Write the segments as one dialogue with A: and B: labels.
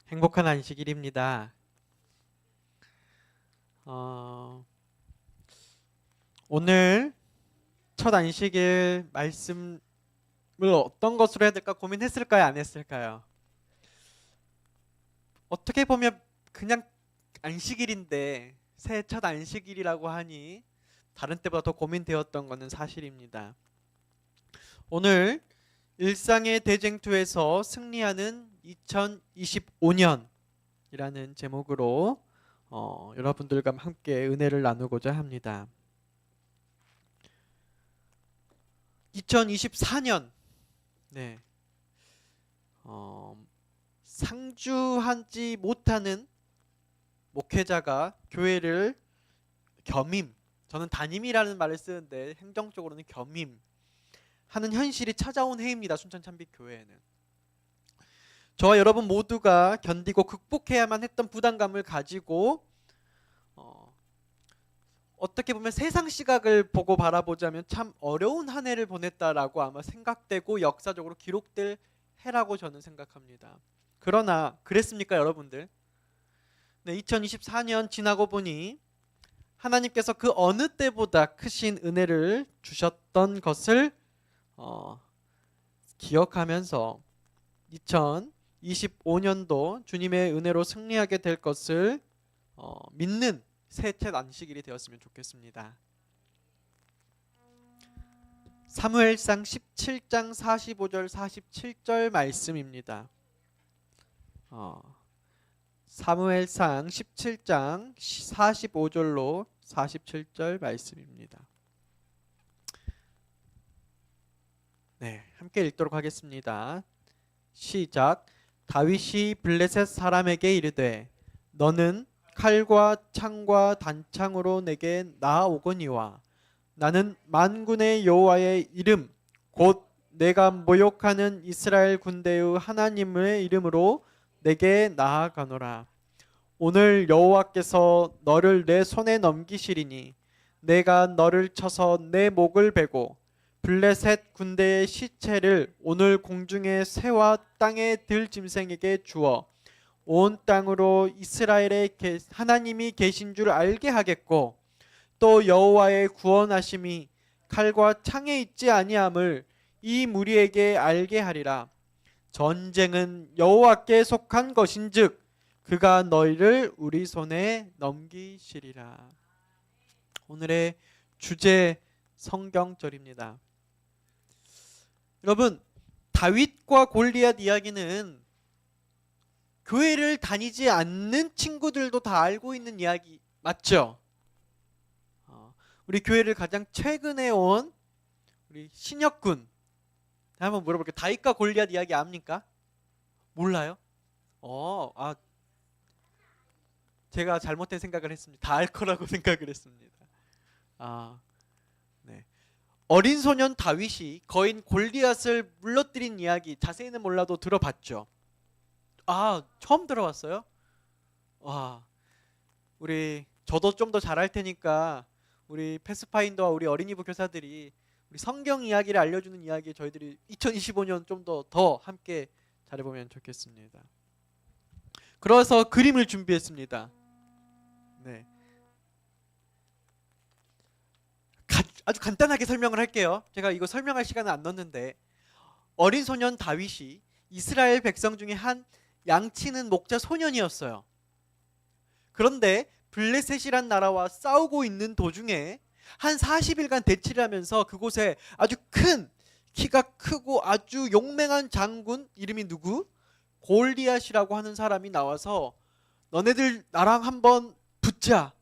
A: 행복한 안식일입니다. 오늘 첫 안식일 말씀을 어떤 것으로 해야 될까 고민했을까요? 안 했을까요? 어떻게 보면 그냥 안식일인데 새해 첫 안식일이라고 하니 다른 때보다 더 고민되었던 것은 사실입니다. 오늘 일상의 대쟁투에서 승리하는 2025년이라는 제목으로 여러분들과 함께 은혜를 나누고자 합니다. 2024년 상주하지 못하는 목회자가 교회를 겸임, 저는 담임이라는 말을 쓰는데 행정적으로는 겸임 하는 현실이 찾아온 해입니다. 순천 참빛교회에는. 저와 여러분 모두가 견디고 극복해야만 했던 부담감을 가지고 어떻게 보면 세상 시각을 보고 바라보자면 참 어려운 한 해를 보냈다라고 아마 생각되고 역사적으로 기록될 해라고 저는 생각합니다. 그러나 그랬습니까, 여러분들? 2024년 지나고 보니 하나님께서 그 어느 때보다 크신 은혜를 주셨던 것을 기억하면서 2025년도 주님의 은혜로 승리하게 될 것을 믿는 셋째 안식일이 되었으면 좋겠습니다. 사무엘상 17장 45절 47절 말씀입니다. 사무엘상 17장 45절로 47절 말씀입니다. 함께 읽도록 하겠습니다. 시작. 다윗이 블레셋 사람에게 이르되 너는 칼과 창과 단창으로 내게 나아오거니와 나는 만군의 여호와의 이름 곧 내가 모욕하는 이스라엘 군대의 하나님의 이름으로 내게 나아가노라. 오늘 여호와께서 너를 내 손에 넘기시리니 내가 너를 쳐서 내 목을 베고 블레셋 군대의 시체를 오늘 공중의 새와 땅의 들짐승에게 주어 온 땅으로 이스라엘의 하나님이 계신 줄 알게 하겠고 또 여호와의 구원하심이 칼과 창에 있지 아니함을 이 무리에게 알게 하리라. 전쟁은 여호와께 속한 것인즉 그가 너희를 우리 손에 넘기시리라. 오늘의 주제 성경절입니다. 여러분, 다윗과 골리앗 이야기는 교회를 다니지 않는 친구들도 다 알고 있는 이야기 맞죠? 우리 교회를 가장 최근에 온 우리 신혁군 한번 물어볼게요. 다윗과 골리앗 이야기 압니까? 몰라요? 제가 잘못된 생각을 했습니다. 다 알 거라고 생각을 했습니다. 어린 소년 다윗이 거인 골리앗을 물러뜨린 이야기 자세히는 몰라도 들어봤죠? 처음 들어봤어요? 저도 좀 더 잘할 테니까 우리 패스파인더와 우리 어린이부 교사들이 우리 성경 이야기를 알려주는 이야기 저희들이 2025년 좀 더 함께 잘해보면 좋겠습니다. 그래서 그림을 준비했습니다. 아주 간단하게 설명을 할게요. 제가 이거 설명할 시간은 안 넣었는데 어린 소년 다윗이 이스라엘 백성 중에 한 양치는 목자 소년이었어요. 그런데 블레셋이란 나라와 싸우고 있는 도중에 한 40일간 대치를 하면서 그곳에 아주 큰 키가 크고 아주 용맹한 장군 이름이 누구? 골리앗이라고 하는 사람이 나와서 너네들 나랑 한번 붙자.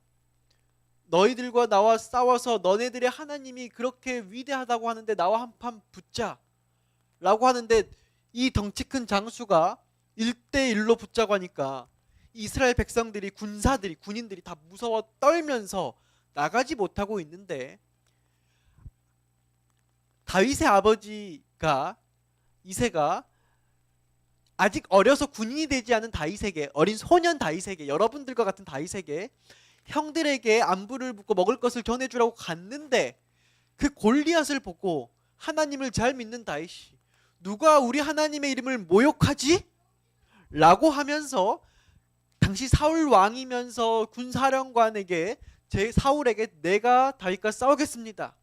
A: 너희들과 나와 싸워서 너네들의 하나님이 그렇게 위대하다고 하는데 나와 한판 붙자 라고 하는데 이 덩치 큰 장수가 1대1로 붙자고 하니까 이스라엘 백성들이 군인들이 다 무서워 떨면서 나가지 못하고 있는데 다윗의 아버지가 이새가 아직 어려서 군인이 되지 않은 다윗에게 어린 소년 다윗에게 여러분들과 같은 다윗에게 형들에게 안부를 묻고 먹을 것을 전해주라고 갔는데 그 골리앗을 보고 하나님을 잘 믿는 다윗이 누가 우리 하나님의 이름을 모욕하지? 라고 하면서 당시 사울 왕이면서 군사령관에게 제 사울에게 내가 다윗과 싸우겠습니다.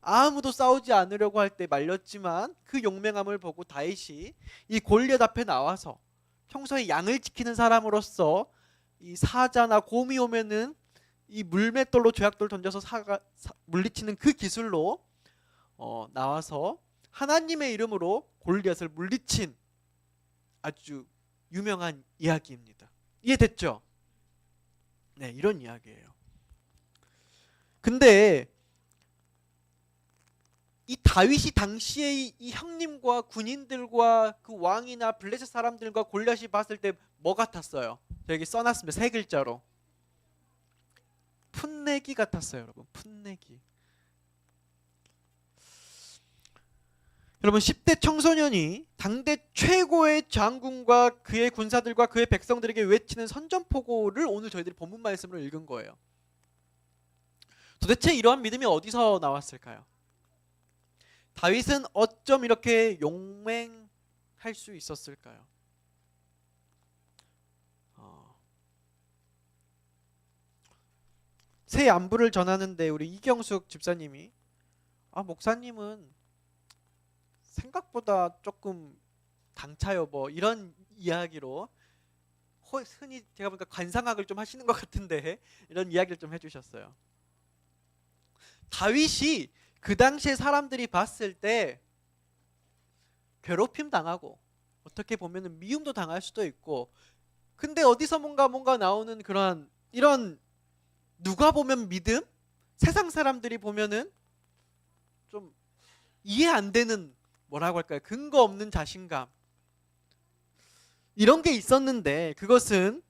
A: 아무도 싸우지 않으려고 할 때 말렸지만 그 용맹함을 보고 다윗이 이 골리앗 앞에 나와서 평소에 양을 지키는 사람으로서 이 사자나 곰이 오면은 이 물맷돌로 조약돌 던져서 물리치는 그 기술로 나와서 하나님의 이름으로 골리앗을 물리친 아주 유명한 이야기입니다. 이해됐죠? 네, 이런 이야기예요. 근데 이 다윗이 당시에 이 형님과 군인들과 그 왕이나 블레셋 사람들과 골리앗이 봤을 때 뭐 같았어요? 여기 써놨습니다. 세 글자로. 풋내기 같았어요, 여러분. 풋내기. 여러분 10대 청소년이 당대 최고의 장군과 그의 군사들과 그의 백성들에게 외치는 선전포고를 오늘 저희들이 본문 말씀으로 읽은 거예요. 도대체 이러한 믿음이 어디서 나왔을까요? 다윗은 어쩜 이렇게 용맹할 수 있었을까요? 새 안부를 전하는데 우리 이경숙 집사님이 목사님은 생각보다 조금 당차요 뭐 이런 이야기로 흔히 제가 보니까 관상학을 좀 하시는 것 같은데 이런 이야기를 좀 해주셨어요. 다윗이 그 당시에 사람들이 봤을 때 괴롭힘 당하고 어떻게 보면 미움도 당할 수도 있고 근데 어디서 뭔가 나오는 그런 이런 누가 보면 믿음? 세상 사람들이 보면은 좀 이해 안 되는 뭐라고 할까요? 근거 없는 자신감 이런 게 있었는데 그것은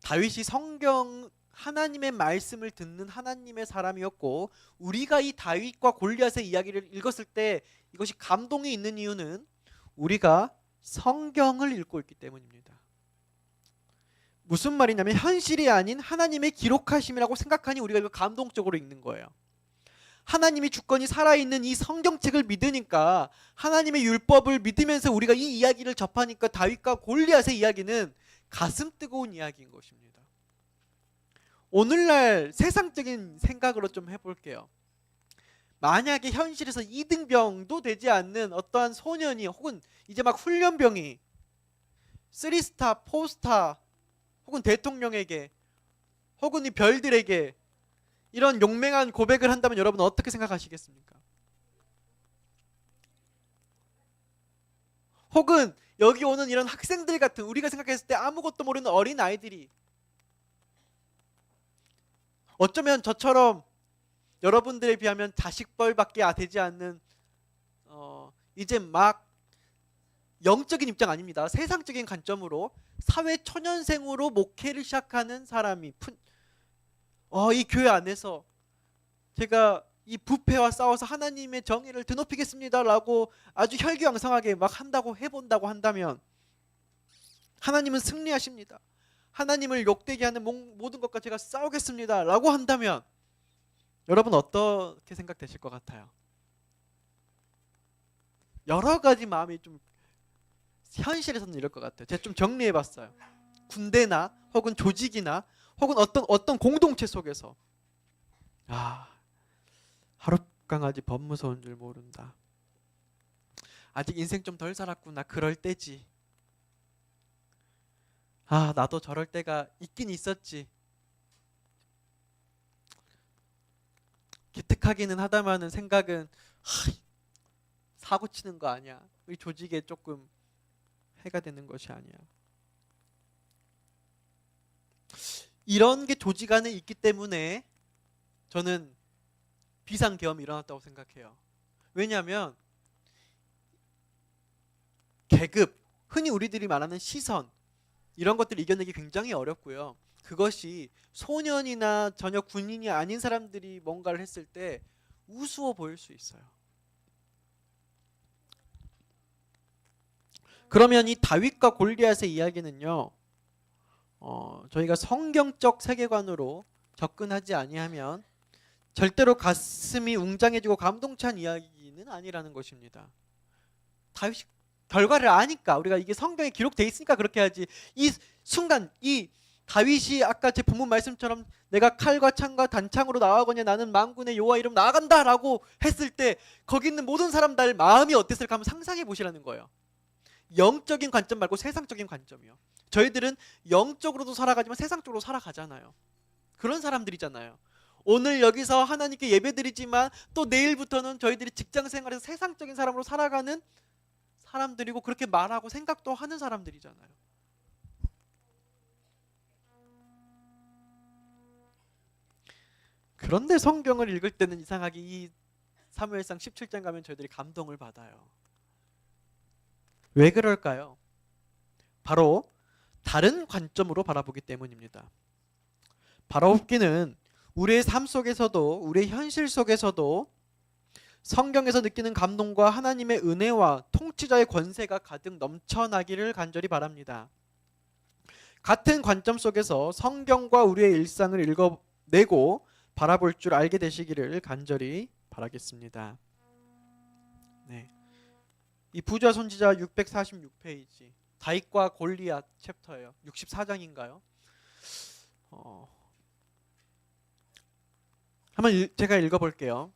A: 다윗이 성경 하나님의 말씀을 듣는 하나님의 사람이었고 우리가 이 다윗과 골리앗의 이야기를 읽었을 때 이것이 감동이 있는 이유는 우리가 성경을 읽고 있기 때문입니다. 무슨 말이냐면 현실이 아닌 하나님의 기록하심이라고 생각하니 우리가 이거 감동적으로 읽는 거예요. 하나님이 주권이 살아있는 이 성경책을 믿으니까 하나님의 율법을 믿으면서 우리가 이 이야기를 접하니까 다윗과 골리앗의 이야기는 가슴 뜨거운 이야기인 것입니다. 오늘날 세상적인 생각으로 좀 해볼게요. 만약에 현실에서 이등병도 되지 않는 어떠한 소년이 혹은 이제 막 훈련병이 3스타, 4스타 혹은 대통령에게 혹은 이 별들에게 이런 용맹한 고백을 한다면 여러분 어떻게 생각하시겠습니까? 혹은 여기 오는 이런 학생들 같은 우리가 생각했을 때 아무것도 모르는 어린 아이들이 어쩌면 저처럼 여러분들에 비하면 자식벌밖에 되지 않는 이제 막 영적인 입장 아닙니다. 세상적인 관점으로 사회 초년생으로 목회를 시작하는 사람이 이 교회 안에서 제가 이 부패와 싸워서 하나님의 정의를 드높이겠습니다 라고 아주 혈기왕성하게 막 해본다고 한다면 하나님은 승리하십니다. 하나님을 욕되게 하는 모든 것과 제가 싸우겠습니다 라고 한다면 여러분 어떻게 생각되실 것 같아요? 여러 가지 마음이 좀 현실에서는 이럴 것 같아요. 제가 좀 정리해봤어요. 군대나 혹은 조직이나 혹은 어떤 공동체 속에서 하룻강아지 범 무서운 줄 모른다. 아직 인생 좀 덜 살았구나. 그럴 때지. 나도 저럴 때가 있긴 있었지. 기특하기는 하다마는 생각은 사고 치는 거 아니야. 우리 조직에 조금 해가 되는 것이 아니야. 이런 게 조직 안에 있기 때문에 저는 비상계엄이 일어났다고 생각해요. 왜냐하면 계급, 흔히 우리들이 말하는 시선 이런 것들을 이겨내기 굉장히 어렵고요. 그것이 소년이나 전혀 군인이 아닌 사람들이 뭔가를 했을 때 우스워 보일 수 있어요. 그러면 이 다윗과 골리앗의 이야기는요, 저희가 성경적 세계관으로 접근하지 아니하면 절대로 가슴이 웅장해지고 감동찬 이야기는 아니라는 것입니다. 다윗이 결과를 아니까, 우리가 이게 성경에 기록돼 있으니까 그렇게 하지. 이 순간 이 다윗이 아까 제 본문 말씀처럼 내가 칼과 창과 단창으로 나아가거냐 나는 만군의 여호와 이름 나아간다라고 했을 때 거기 있는 모든 사람들 마음이 어땠을까 한번 상상해 보시라는 거예요. 영적인 관점 말고 세상적인 관점이요. 저희들은 영적으로도 살아가지만 세상적으로 살아가잖아요. 그런 사람들이잖아요. 오늘 여기서 하나님께 예배드리지만 또 내일부터는 저희들이 직장 생활에서 세상적인 사람으로 살아가는 사람들이고 그렇게 말하고 생각도 하는 사람들이잖아요. 그런데 성경을 읽을 때는 이상하게 이 사무엘상 17장 가면 저희들이 감동을 받아요. 왜 그럴까요? 바로 다른 관점으로 바라보기 때문입니다. 바라보기는 우리의 삶 속에서도 우리의 현실 속에서도 성경에서 느끼는 감동과 하나님의 은혜와 통치자의 권세가 가득 넘쳐나기를 간절히 바랍니다. 같은 관점 속에서 성경과 우리의 일상을 읽어내고 바라볼 줄 알게 되시기를 간절히 바라겠습니다. 네. 이 부자 선지자 646페이지 다윗과 골리앗 챕터예요. 64장인가요? 한번 제가 읽어볼게요.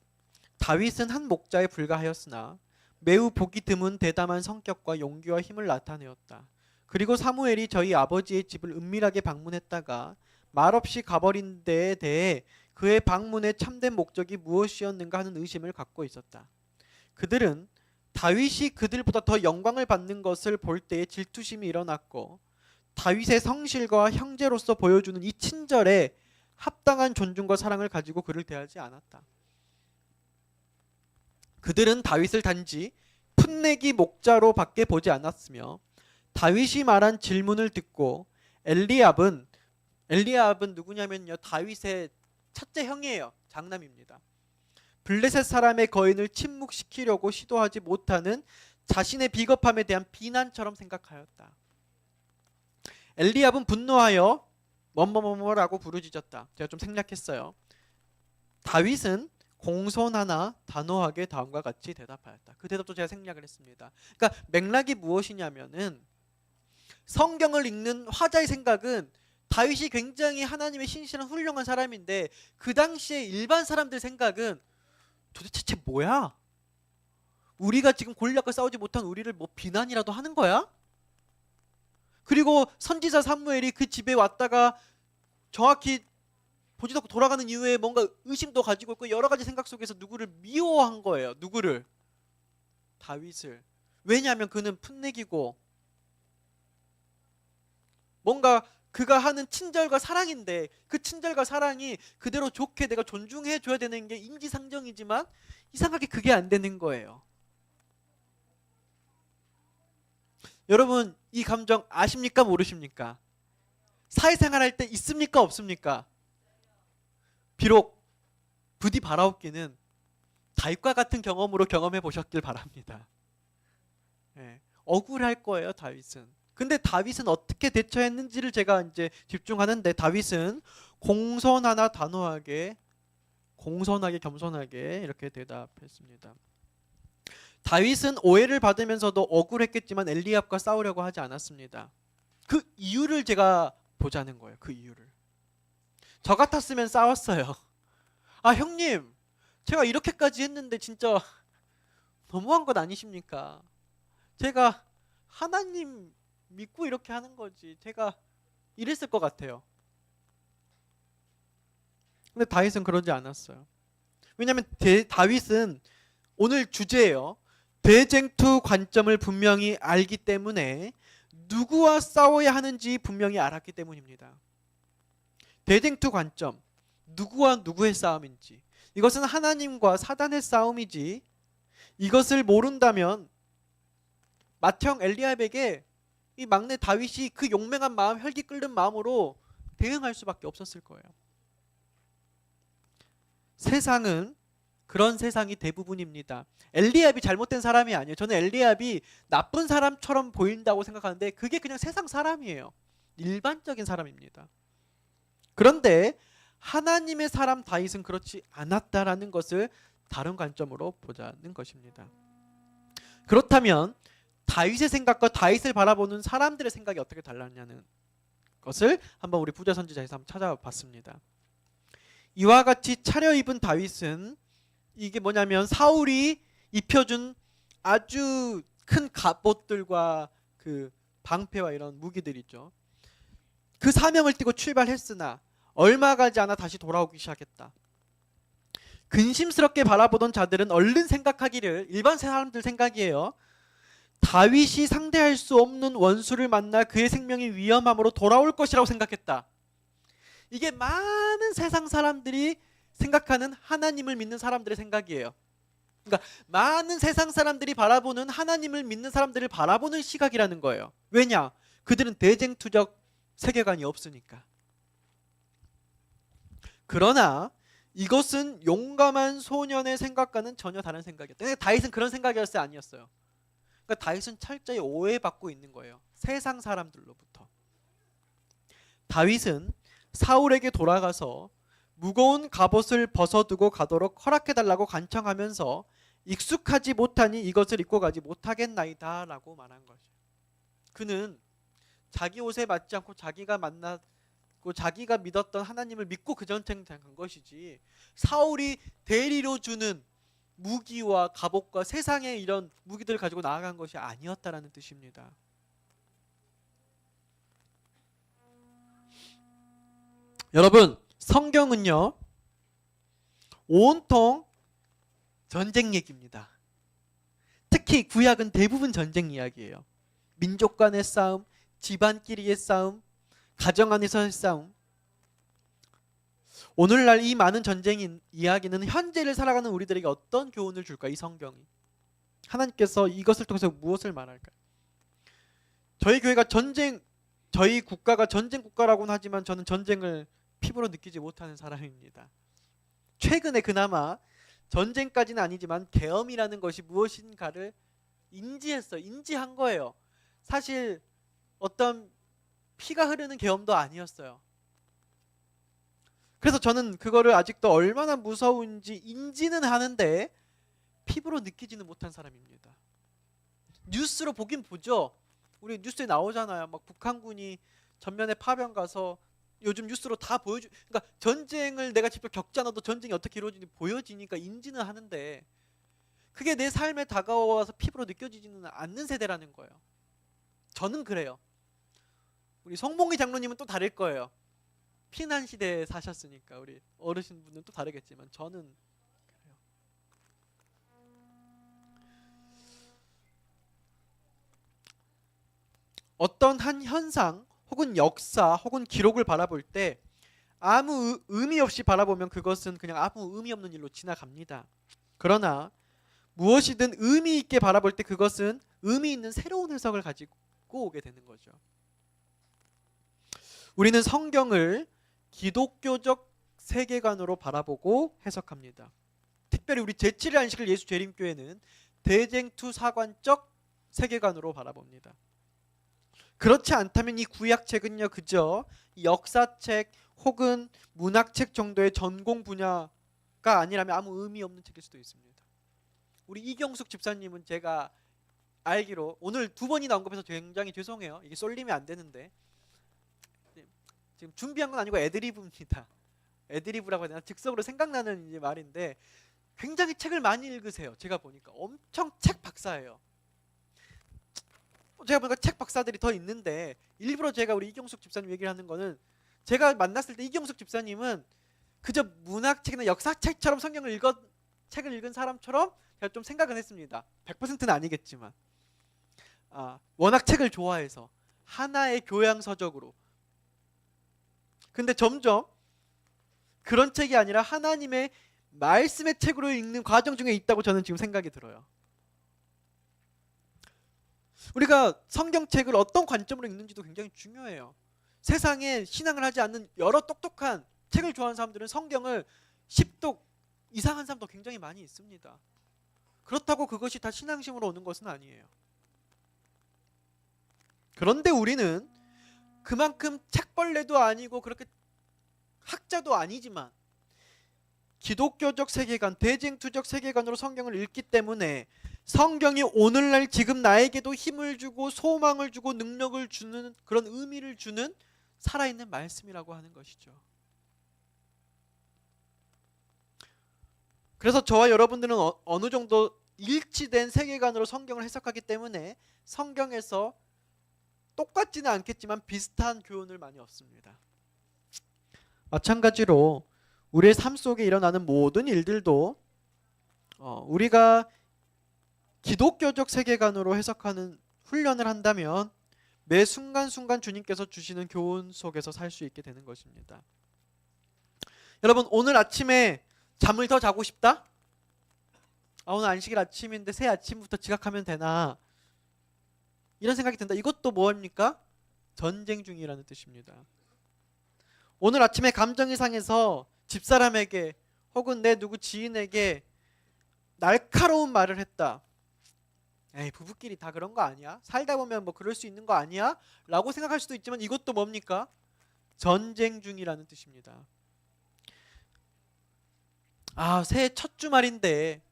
A: 다윗은 한 목자에 불과하였으나 매우 보기 드문 대담한 성격과 용기와 힘을 나타내었다. 그리고 사무엘이 저희 아버지의 집을 은밀하게 방문했다가 말없이 가버린 데에 대해 그의 방문의 참된 목적이 무엇이었는가 하는 의심을 갖고 있었다. 그들은 다윗이 그들보다 더 영광을 받는 것을 볼 때에 질투심이 일어났고 다윗의 성실과 형제로서 보여주는 이 친절에 합당한 존중과 사랑을 가지고 그를 대하지 않았다. 그들은 다윗을 단지 풋내기 목자로 밖에 보지 않았으며 다윗이 말한 질문을 듣고 엘리압은 누구냐면요, 다윗의 첫째 형이에요. 장남입니다. 블레셋 사람의 거인을 침묵시키려고 시도하지 못하는 자신의 비겁함에 대한 비난처럼 생각하였다. 엘리압은 분노하여 뭐뭐뭐뭐라고 부르짖었다. 제가 좀 생략했어요. 다윗은 공손하나 단호하게 다음과 같이 대답하였다. 그 대답도 제가 생략을 했습니다. 그러니까 맥락이 무엇이냐면은 성경을 읽는 화자의 생각은 다윗이 굉장히 하나님의 신실한 훌륭한 사람인데 그 당시에 일반 사람들 생각은 도대체 쟤 뭐야? 우리가 지금 골리앗과 싸우지 못한 우리를 뭐 비난이라도 하는 거야? 그리고 선지자 사무엘이 그 집에 왔다가 정확히 보지도 않고 돌아가는 이후에 뭔가 의심도 가지고 있고 여러 가지 생각 속에서 누구를 미워한 거예요. 누구를? 다윗을. 왜냐하면 그는 풋내기고 뭔가 그가 하는 친절과 사랑인데 그 친절과 사랑이 그대로 좋게 내가 존중해 줘야 되는 게 인지상정이지만 이상하게 그게 안 되는 거예요. 여러분 이 감정 아십니까 모르십니까? 사회생활 할 때 있습니까 없습니까? 비록 부디 바라옵기는 다윗과 같은 경험으로 경험해 보셨길 바랍니다. 네, 억울할 거예요 다윗은. 근데 다윗은 어떻게 대처했는지를 제가 이제 집중하는데 다윗은 공손하나 단호하게 겸손하게 이렇게 대답했습니다. 다윗은 오해를 받으면서도 억울했겠지만 엘리압과 싸우려고 하지 않았습니다. 그 이유를 제가 보자는 거예요. 그 이유를. 저 같았으면 싸웠어요. 아 형님 제가 이렇게까지 했는데 진짜 너무한 것 아니십니까? 제가 하나님 믿고 이렇게 하는 거지. 제가 이랬을 것 같아요. 근데 다윗은 그러지 않았어요. 왜냐하면 다윗은 오늘 주제예요. 대쟁투 관점을 분명히 알기 때문에 누구와 싸워야 하는지 분명히 알았기 때문입니다. 대쟁투 관점, 누구와 누구의 싸움인지, 이것은 하나님과 사단의 싸움이지 이것을 모른다면 맏형 엘리압에게 이 막내 다윗이 그 용맹한 마음, 혈기 끓는 마음으로 대응할 수밖에 없었을 거예요. 세상은 그런 세상이 대부분입니다. 엘리압이 잘못된 사람이 아니에요. 저는 엘리압이 나쁜 사람처럼 보인다고 생각하는데 그게 그냥 세상 사람이에요. 일반적인 사람입니다. 그런데 하나님의 사람 다윗은 그렇지 않았다라는 것을 다른 관점으로 보자는 것입니다. 그렇다면 다윗의 생각과 다윗을 바라보는 사람들의 생각이 어떻게 달랐냐는 것을 한번 우리 부자 선지자에서 한번 찾아봤습니다. 이와 같이 차려입은 다윗은 이게 뭐냐면 사울이 입혀준 아주 큰 갑옷들과 그 방패와 이런 무기들 있죠. 그 사명을 띠고 출발했으나 얼마 가지 않아 다시 돌아오기 시작했다. 근심스럽게 바라보던 자들은 얼른 생각하기를, 일반 사람들 생각이에요, 다윗이 상대할 수 없는 원수를 만나 그의 생명이 위험함으로 돌아올 것이라고 생각했다. 이게 많은 세상 사람들이 생각하는 하나님을 믿는 사람들의 생각이에요. 그러니까 많은 세상 사람들이 바라보는 하나님을 믿는 사람들을 바라보는 시각이라는 거예요. 왜냐? 그들은 대쟁투적 세계관이 없으니까. 그러나 이것은 용감한 소년의 생각과는 전혀 다른 생각이었다. 다윗은 그런 생각이었어요? 아니었어요. 그러니까 다윗은 철저히 오해받고 있는 거예요. 세상 사람들로부터. 다윗은 사울에게 돌아가서 무거운 갑옷을 벗어두고 가도록 허락해달라고 간청하면서 익숙하지 못하니 이것을 입고 가지 못하겠나이다 라고 말한 거죠. 그는 자기 옷에 맞지 않고 자기가 만났고 자기가 믿었던 하나님을 믿고 그 전쟁 간 것이지, 사울이 대리로 주는 무기와 갑옷과 세상의 이런 무기들을 가지고 나아간 것이 아니었다라는 뜻입니다. 여러분, 성경은요 온통 전쟁 얘기입니다. 특히 구약은 대부분 전쟁 이야기예요. 민족 간의 싸움, 집안끼리의 싸움, 가정 안에서의 싸움. 오늘날 이 많은 전쟁 이야기는 현재를 살아가는 우리들에게 어떤 교훈을 줄까? 이 성경이 하나님께서 이것을 통해서 무엇을 말할까? 저희 교회가 저희 국가가 전쟁 국가라고는 하지만 저는 전쟁을 피부로 느끼지 못하는 사람입니다. 최근에 그나마 전쟁까지는 아니지만 계엄이라는 것이 무엇인가를 인지한 거예요. 사실 어떤 피가 흐르는 계엄도 아니었어요. 그래서 저는 그거를 아직도 얼마나 무서운지 인지는 하는데 피부로 느끼지는 못한 사람입니다. 뉴스로 보긴 보죠. 우리 뉴스에 나오잖아요. 막 북한군이 전면에 파병 가서 요즘 뉴스로 다 그러니까 전쟁을 내가 직접 겪지 않아도 전쟁이 어떻게 이루어지는지 보여지니까 인지는 하는데 그게 내 삶에 다가와서 피부로 느껴지지는 않는 세대라는 거예요. 저는 그래요. 우리 성봉기 장로님은 또 다를 거예요. 피난 시대에 사셨으니까 우리 어르신분은 또 다르겠지만 저는 그래요. 어떤 한 현상 혹은 역사 혹은 기록을 바라볼 때 아무 의미 없이 바라보면 그것은 그냥 아무 의미 없는 일로 지나갑니다. 그러나 무엇이든 의미 있게 바라볼 때 그것은 의미 있는 새로운 해석을 가지고 오게 되는 거죠. 우리는 성경을 기독교적 세계관으로 바라보고 해석합니다. 특별히 우리 제7일 안식일 예수 재림교회는 대쟁투사관적 세계관으로 바라봅니다. 그렇지 않다면 이 구약책은요 그저 역사책 혹은 문학책 정도의 전공 분야가 아니라면 아무 의미 없는 책일 수도 있습니다. 우리 이경숙 집사님은 제가 알기로 오늘 2번이나 언급해서 굉장히 죄송해요. 이게 쏠리면 안 되는데 지금 준비한 건 아니고 애드리브입니다. 애드리브라고 해야 되나? 즉석으로 생각나는 이제 말인데 굉장히 책을 많이 읽으세요. 제가 보니까 엄청 책 박사예요. 제가 보니까 책 박사들이 더 있는데 일부러 제가 우리 이경숙 집사님 얘기를 하는 거는 제가 만났을 때 이경숙 집사님은 그저 문학책이나 역사책처럼 책을 읽은 사람처럼 제가 좀 생각은 했습니다. 100%는 아니겠지만 워낙 책을 좋아해서 하나의 교양서적으로. 근데 점점 그런 책이 아니라 하나님의 말씀의 책으로 읽는 과정 중에 있다고 저는 지금 생각이 들어요. 우리가 성경책을 어떤 관점으로 읽는지도 굉장히 중요해요. 세상에 신앙을 하지 않는 여러 똑똑한 책을 좋아하는 사람들은 성경을 10독 이상한 사람도 굉장히 많이 있습니다. 그렇다고 그것이 다 신앙심으로 오는 것은 아니에요. 그런데 우리는 그만큼 책벌레도 아니고 그렇게 학자도 아니지만 기독교적 세계관, 대쟁투적 세계관으로 성경을 읽기 때문에 성경이 오늘날 지금 나에게도 힘을 주고 소망을 주고 능력을 주는 그런 의미를 주는 살아있는 말씀이라고 하는 것이죠. 그래서 저와 여러분들은 어느 정도 일치된 세계관으로 성경을 해석하기 때문에 성경에서 똑같지는 않겠지만 비슷한 교훈을 많이 얻습니다. 마찬가지로 우리의 삶 속에 일어나는 모든 일들도 우리가 기독교적 세계관으로 해석하는 훈련을 한다면 매 순간순간 주님께서 주시는 교훈 속에서 살 수 있게 되는 것입니다. 여러분, 오늘 아침에 잠을 더 자고 싶다? 오늘 안식일 아침인데 새 아침부터 지각하면 되나? 이런 생각이 든다. 이것도 뭐입니까? 전쟁 중이라는 뜻입니다. 오늘 아침에 감정이 상해서 집사람에게 혹은 내 누구 지인에게 날카로운 말을 했다. 에이, 부부끼리 다 그런 거 아니야? 살다 보면 뭐 그럴 수 있는 거 아니야? 라고 생각할 수도 있지만 이것도 뭡니까? 전쟁 중이라는 뜻입니다. 새해 첫 주말인데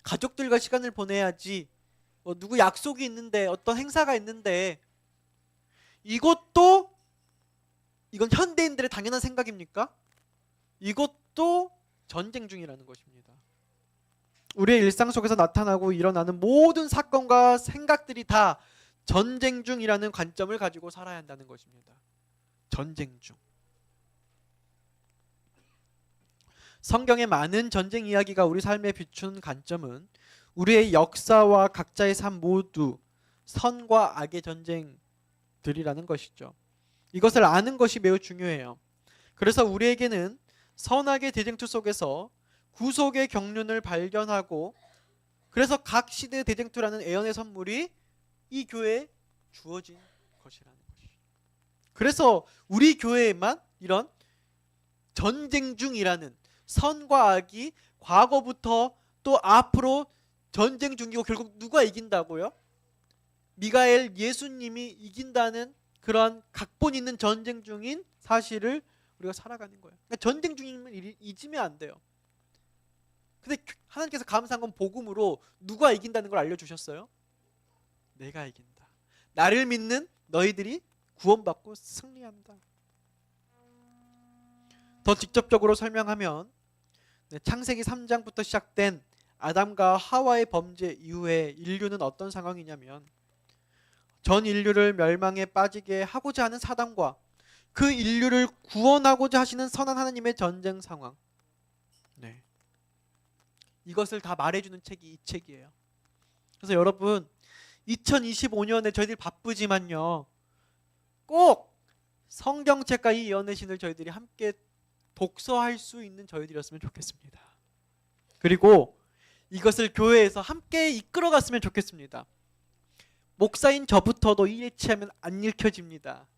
A: 가족들과 시간을 보내야지, 누구 약속이 있는데, 어떤 행사가 있는데, 이건 현대인들의 당연한 생각입니까? 이것도 전쟁 중이라는 것입니다. 우리의 일상 속에서 나타나고 일어나는 모든 사건과 생각들이 다 전쟁 중이라는 관점을 가지고 살아야 한다는 것입니다. 전쟁 중. 성경의 많은 전쟁 이야기가 우리 삶에 비추는 관점은 우리의 역사와 각자의 삶 모두 선과 악의 전쟁들이라는 것이죠. 이것을 아는 것이 매우 중요해요. 그래서 우리에게는 선악의 대쟁투 속에서 구속의 경륜을 발견하고, 그래서 각 시대의 대쟁투라는 애언의 선물이 이 교회에 주어진 것이라는 것이죠. 그래서 우리 교회에만 이런 전쟁 중이라는 선과 악이 과거부터 또 앞으로 전쟁 중이고 결국 누가 이긴다고요? 미가엘 예수님이 이긴다는 그런 각본 있는 전쟁 중인 사실을 우리가 살아가는 거예요. 그러니까 전쟁 중이면 잊으면 안 돼요. 근데 하나님께서 감사한 건 복음으로 누가 이긴다는 걸 알려주셨어요. 내가 이긴다. 나를 믿는 너희들이 구원받고 승리한다. 더 직접적으로 설명하면 창세기 3장부터 시작된 아담과 하와의 범죄 이후에 인류는 어떤 상황이냐면, 전 인류를 멸망에 빠지게 하고자 하는 사단과 그 인류를 구원하고자 하시는 선한 하나님의 전쟁 상황. 이것을 다 말해주는 책이 이 책이에요. 그래서 여러분, 2025년에 저희들이 바쁘지만요, 꼭 성경책과 이 예언의 신을 저희들이 함께 독서할 수 있는 저희들이었으면 좋겠습니다. 그리고 이것을 교회에서 함께 이끌어갔으면 좋겠습니다. 목사인 저부터도 일치하면 안 읽혀집니다.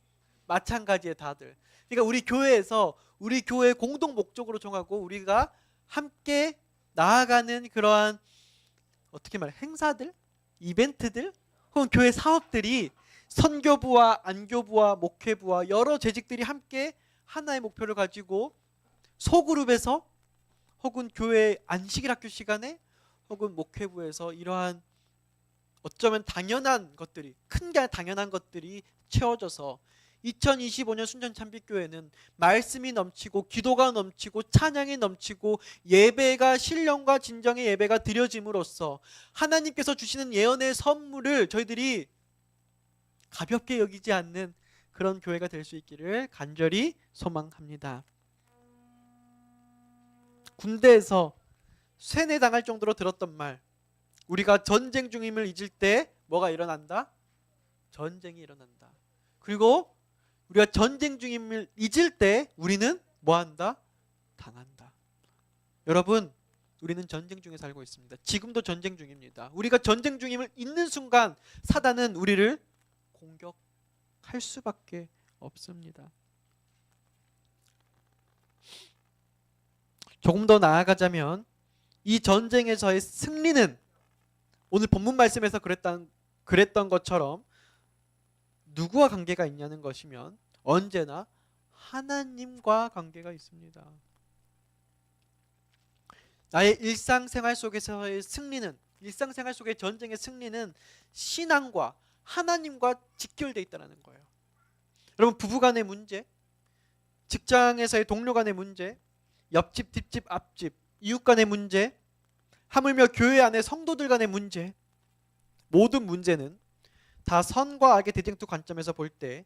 A: 마찬가지에 다들. 그러니까 우리 교회에서 우리 교회 공동 목적으로 정하고 우리가 함께 나아가는 그러한 행사들, 이벤트들, 혹은 교회 사업들이 선교부와 안교부와 목회부와 여러 재직들이 함께 하나의 목표를 가지고 소그룹에서 혹은 교회 안식일 학교 시간에 혹은 목회부에서 이러한 어쩌면 당연한 것들이, 큰 게 아니라 당연한 것들이 채워져서 2025년 순천참빛교회는 말씀이 넘치고 기도가 넘치고 찬양이 넘치고 예배가 신령과 진정의 예배가 드려짐으로써 하나님께서 주시는 예언의 선물을 저희들이 가볍게 여기지 않는 그런 교회가 될 수 있기를 간절히 소망합니다. 군대에서 세뇌당할 정도로 들었던 말, 우리가 전쟁 중임을 잊을 때 뭐가 일어난다? 전쟁이 일어난다. 그리고 우리가 전쟁 중임을 잊을 때 우리는 뭐한다? 당한다. 여러분, 우리는 전쟁 중에 살고 있습니다. 지금도 전쟁 중입니다. 우리가 전쟁 중임을 잊는 순간 사단은 우리를 공격할 수밖에 없습니다. 조금 더 나아가자면 이 전쟁에서의 승리는 오늘 본문 말씀에서 그랬던 것처럼 누구와 관계가 있냐는 것이면 언제나 하나님과 관계가 있습니다. 나의 일상생활 속에서의 승리는 일상생활 속의 전쟁의 승리는 신앙과 하나님과 직결되어 있다는 거예요. 여러분, 부부간의 문제, 직장에서의 동료 간의 문제, 옆집, 뒷집, 앞집, 이웃 간의 문제, 하물며 교회 안의 성도들 간의 문제, 모든 문제는 다 선과 악의 대쟁투 관점에서 볼 때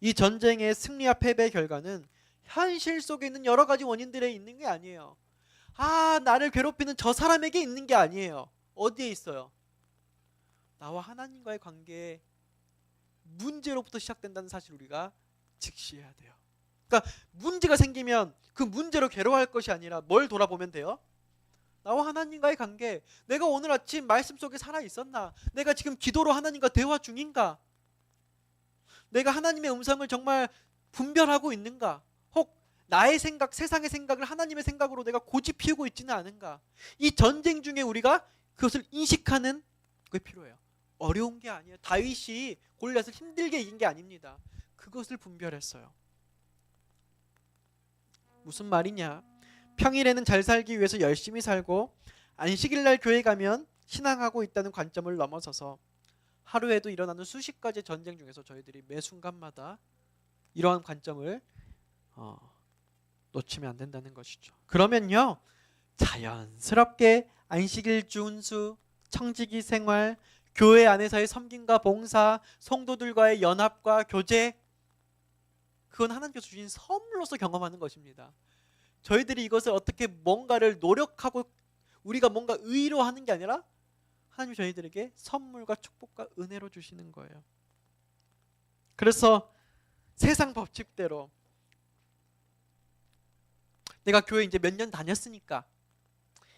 A: 이 전쟁의 승리와 패배의 결과는 현실 속에 있는 여러 가지 원인들에 있는 게 아니에요. 나를 괴롭히는 저 사람에게 있는 게 아니에요. 어디에 있어요? 나와 하나님과의 관계의 문제로부터 시작된다는 사실 우리가 직시해야 돼요. 그러니까 문제가 생기면 그 문제로 괴로워할 것이 아니라 뭘 돌아보면 돼요? 나와 하나님과의 관계, 내가 오늘 아침 말씀 속에 살아 있었나? 내가 지금 기도로 하나님과 대화 중인가? 내가 하나님의 음성을 정말 분별하고 있는가? 혹 나의 생각, 세상의 생각을 하나님의 생각으로 내가 고집 피우고 있지는 않은가? 이 전쟁 중에 우리가 그것을 인식하는 게 필요해요. 어려운 게 아니에요. 다윗이 골리앗을 힘들게 이긴 게 아닙니다. 그것을 분별했어요. 무슨 말이냐? 평일에는 잘 살기 위해서 열심히 살고 안식일날 교회 가면 신앙하고 있다는 관점을 넘어서서 하루에도 일어나는 수십 가지 전쟁 중에서 저희들이 매 순간마다 이러한 관점을 놓치면 안 된다는 것이죠. 그러면요, 자연스럽게 안식일 준수, 청지기 생활, 교회 안에서의 섬김과 봉사, 성도들과의 연합과 교제, 그건 하나님께서 주신 선물로서 경험하는 것입니다. 저희들이 이것을 어떻게 뭔가를 노력하고 우리가 뭔가 의의로 하는 게 아니라 하나님이 저희들에게 선물과 축복과 은혜로 주시는 거예요. 그래서 세상 법칙대로 내가 교회 이제 몇 년 다녔으니까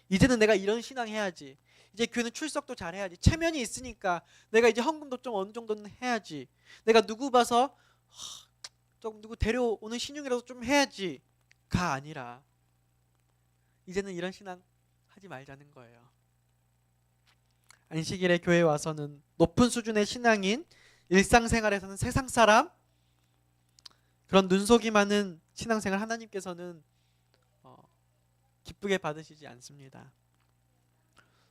A: 이제는 내가 이런 신앙 해야지, 이제 교회는 출석도 잘 해야지, 체면이 있으니까 내가 이제 헌금도 좀 어느 정도는 해야지, 내가 누구 봐서 좀 누구 데려오는 신용이라도 좀 해야지가 아니라 이제는 이런 신앙 하지 말자는 거예요. 안식일에 교회에 와서는 높은 수준의 신앙인, 일상생활에서는 세상 사람, 그런 눈속이 많은 신앙생활 하나님께서는 기쁘게 받으시지 않습니다.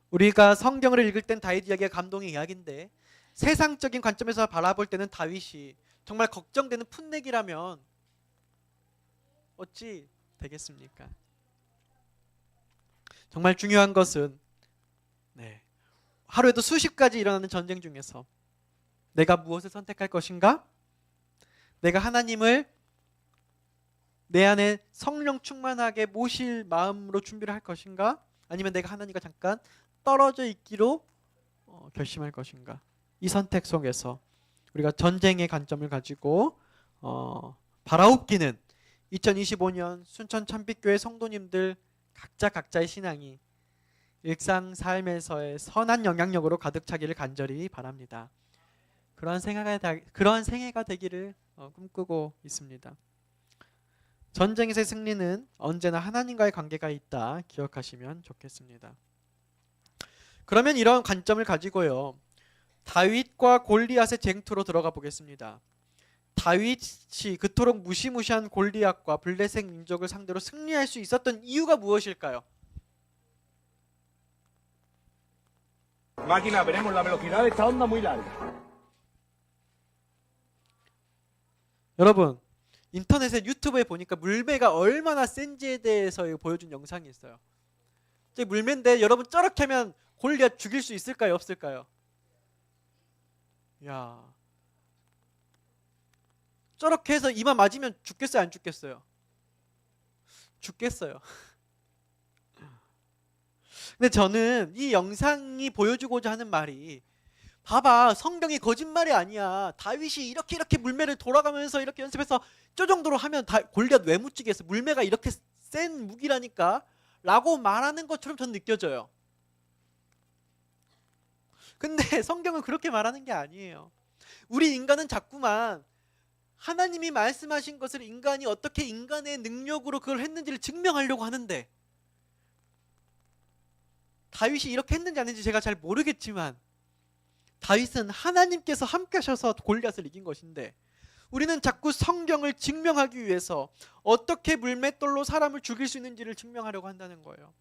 A: 우리가 성경을 읽을 땐 다윗 이야기가 감동의 이야기인데 세상적인 관점에서 바라볼 때는 다윗이 정말 걱정되는 풋내기라면 어찌 되겠습니까? 정말 중요한 것은 하루에도 수십 가지 일어나는 전쟁 중에서 내가 무엇을 선택할 것인가? 내가 하나님을 내 안에 성령 충만하게 모실 마음으로 준비를 할 것인가? 아니면 내가 하나님과 잠깐 떨어져 있기로 결심할 것인가? 이 선택 속에서 우리가 전쟁의 관점을 가지고 바라옵기는 2025년 순천 참빛교회 성도님들 각자의 신앙이 일상 삶에서의 선한 영향력으로 가득 차기를 간절히 바랍니다. 그러한 생애가 되기를 꿈꾸고 있습니다. 전쟁에서의 승리는 언제나 하나님과의 관계가 있다 기억하시면 좋겠습니다. 그러면 이런 관점을 가지고요, 다윗과 골리앗의 쟁투로 들어가 보겠습니다. 다윗이 그토록 무시무시한 골리앗과 블레셋 민족을 상대로 승리할 수 있었던 이유가 무엇일까요?
B: Máquina, veremos la velocidad de esta onda muy larga.
A: 여러분, 인터넷에 유튜브에 보니까 물매가 얼마나 센지에 대해서 보여준 영상이 있어요. 이제 물매인데 여러분 저렇게 하면 골리앗 죽일 수 있을까요? 없을까요? 야, 저렇게 해서 이마 맞으면 죽겠어요? 안 죽겠어요? 죽겠어요. 근데 저는 이 영상이 보여주고자 하는 말이, 봐봐, 성경이 거짓말이 아니야. 다윗이 이렇게 물매를 돌아가면서 이렇게 연습해서 저 정도로 하면 골리앗 왜 못 죽겠어? 물매가 이렇게 센 무기라니까 라고 말하는 것처럼 저는 느껴져요. 근데 성경은 그렇게 말하는 게 아니에요. 우리 인간은 자꾸만 하나님이 말씀하신 것을 인간이 어떻게 인간의 능력으로 그걸 했는지를 증명하려고 하는데, 다윗이 이렇게 했는지 안 했는지 제가 잘 모르겠지만 다윗은 하나님께서 함께 하셔서 골리앗을 이긴 것인데, 우리는 자꾸 성경을 증명하기 위해서 어떻게 물맷돌로 사람을 죽일 수 있는지를 증명하려고 한다는 거예요.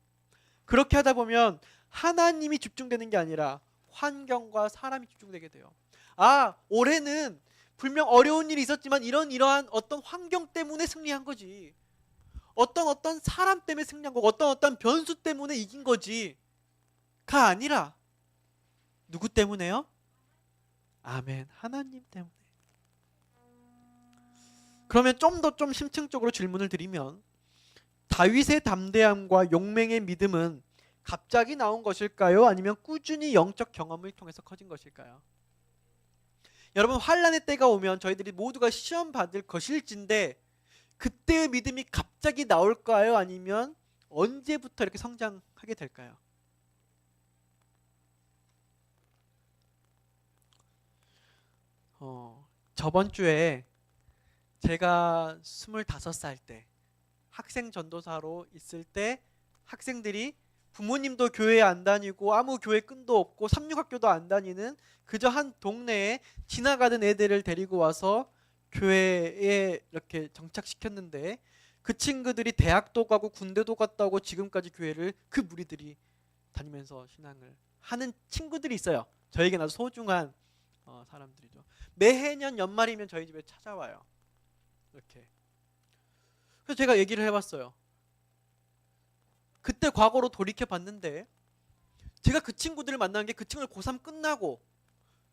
A: 그렇게 하다 보면 하나님이 집중되는 게 아니라 환경과 사람이 집중되게 돼요. 아, 올해는 분명 어려운 일이 있었지만 이러한 어떤 환경 때문에 승리한 거지. 어떤 사람 때문에 승리한 거고 어떤 변수 때문에 이긴 거지가 아니라 누구 때문에요? 아멘. 하나님 때문에. 그러면 좀 심층적으로 질문을 드리면 다윗의 담대함과 용맹의 믿음은 갑자기 나온 것일까요? 아니면 꾸준히 영적 경험을 통해서 커진 것일까요? 여러분, 환란의 때가 오면 저희들이 모두가 시험 받을 것일진데 그때의 믿음이 갑자기 나올까요? 아니면 언제부터 이렇게 성장하게 될까요? 저번 주에 제가 25살 때 학생 전도사로 있을 때 학생들이 부모님도 교회에 안 다니고 아무 교회 끈도 없고 삼육학교도 안 다니는 그저 한 동네에 지나가던 애들을 데리고 와서 교회에 이렇게 정착시켰는데 그 친구들이 대학도 가고 군대도 갔다 오고 지금까지 교회를 그 무리들이 다니면서 신앙을 하는 친구들이 있어요. 저에겐 아주 소중한 사람들이죠. 매해년 연말이면 저희 집에 찾아와요. 이렇게. 그래서 제가 얘기를 해봤어요. 그때 과거로 돌이켜 봤는데 제가 그 친구들을 만난 게 그 친구들 고3 끝나고